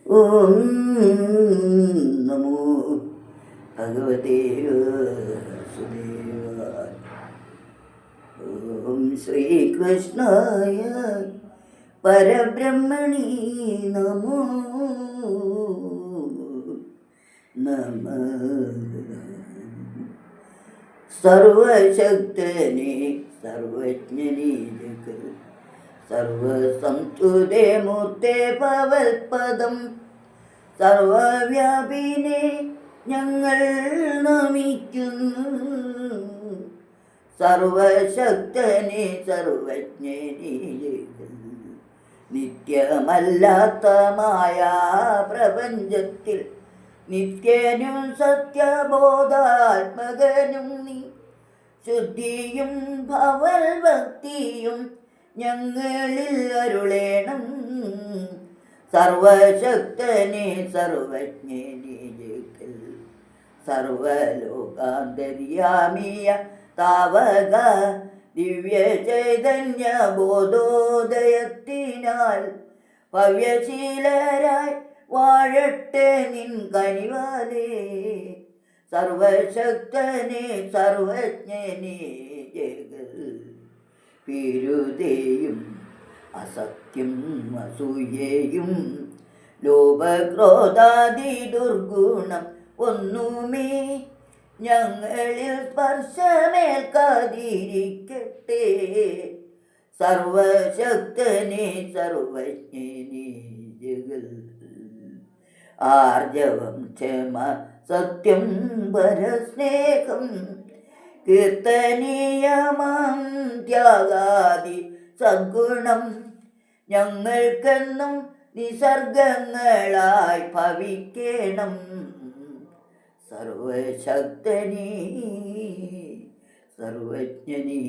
ഓം നമോ ഭഗവതേ വാസുദേവായ. ഓം ശ്രീകൃഷ്ണായ പരബ്രഹ്മണി നമോ നമഃ. സർവശക്തനെ സർവജ്ഞനെ ജഗൽ സർവസംസ്തുതേ മൂർത്തേ ഭവൽപദം സർവവ്യാപിനെ ഞങ്ങൾ നമിക്കുന്നു. സർവശക്തനെ സർവജ്ഞനെ നിത്യമല്ലാത്ത മായാപ്രപഞ്ചത്തിൽ നിത്യനും സത്യബോധാത്മകനും നീ. ശുദ്ധിയും ഭവൽ ഭക്തിയും ഞങ്ങളിൽ അരുളേണം. സർവശക്തനെ സർവജ്ഞനെ ജഗൽ സർവലോകാന്തര്യാമിയ താവക ദിവ്യ ചൈതന്യ ബോധോദയത്തിനാൽ ഭവ്യശീലരായി വാഴട്ടെ നിൻ കനിവാലേ. സർവശക്തനെ സർവജ്ഞനെ ജഗൽ വിരുതയും അസത്യം അസൂയയും ലോഭക്രോധാദി ദുർഗുണം ഒന്നുമേ ഞങ്ങളിൽ സ്പർശമേൽക്കാതിരിക്കട്ടെ. സർവശക്തനെ സർവജ്ഞനെ ജഗൽ ആർജവം ക്ഷമ സത്യം പരസ്നേഹം കീർത്തനീയമാം ത്യാഗാദി സദ്ഗുണം ഞങ്ങൾക്കെന്നും നിസർഗങ്ങളായി ഭവിക്കണം. സർവശക്തനീ സർവജ്ഞനീ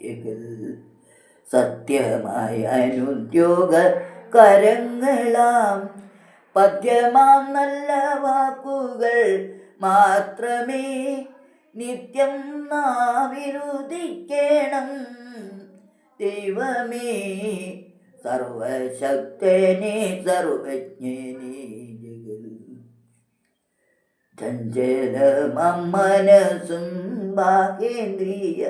ജഗൽ സത്യമായ അനുദ്യോഗ കരങ്ങളാം പദ്യമാം നല്ല വാക്കുകൾ മാത്രമേ നിത്യം നാവിനുദിക്കണം. ദൈവമേ സർവശക്തനെ സർവജ്ഞനെ ജഗൽ ചഞ്ചലമം മനസ്സും ബാഹേന്ദ്രിയ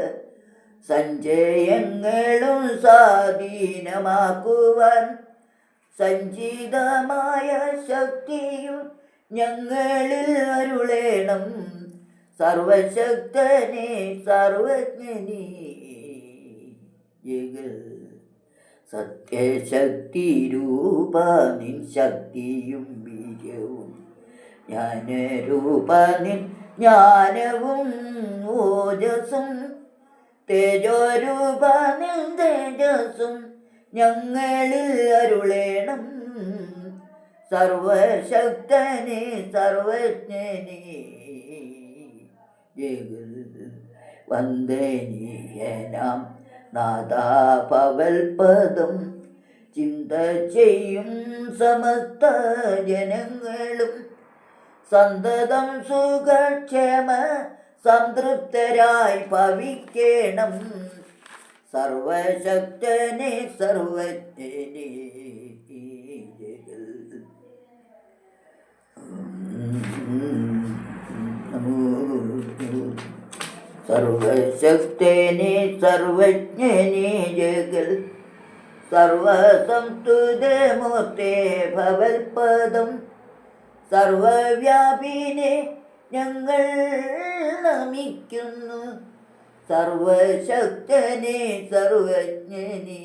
സഞ്ചയങ്ങളും സ്വാധീനമാക്കുവാൻ സഞ്ചിതമായ ശക്തിയും ഞങ്ങളിൽ അരുളേണം. സർവശക്തനെ സർവജ്ഞനെ ജഗൽ സത്യശക്തി രൂപ നിൻ ശക്തിയും വീര്യവും ജ്ഞാനരൂപ നിൻ ജ്ഞാനവും ഓജസ്സും തേജോരൂപ നിൻ തേജസ്സും ഞങ്ങളിൽ അരുളേണം. സർവശക്തനെ സർവജ്ഞനെ ജഗൽ വന്ദനീയനാം നാഥാ ഭവൽപദം ചിന്ത ചെയ്യും സമസ്ത ജനങ്ങളും സന്തതം സുഖക്ഷേമ സംതൃപ്തരായി ഭവിക്കണം. സർവശക്തനെ സർവജ്ഞനെ ജഗൽ സർവശക്തനെ സർവജ്ഞനെ ജഗൽ സർവസംസ്തുതേ മൂർത്തേ ഭവൽപദം സർവവ്യാപിനെ ഞങ്ങൾ നമിക്കുന്നു. സർവശക്തനെ സർവജ്ഞനെ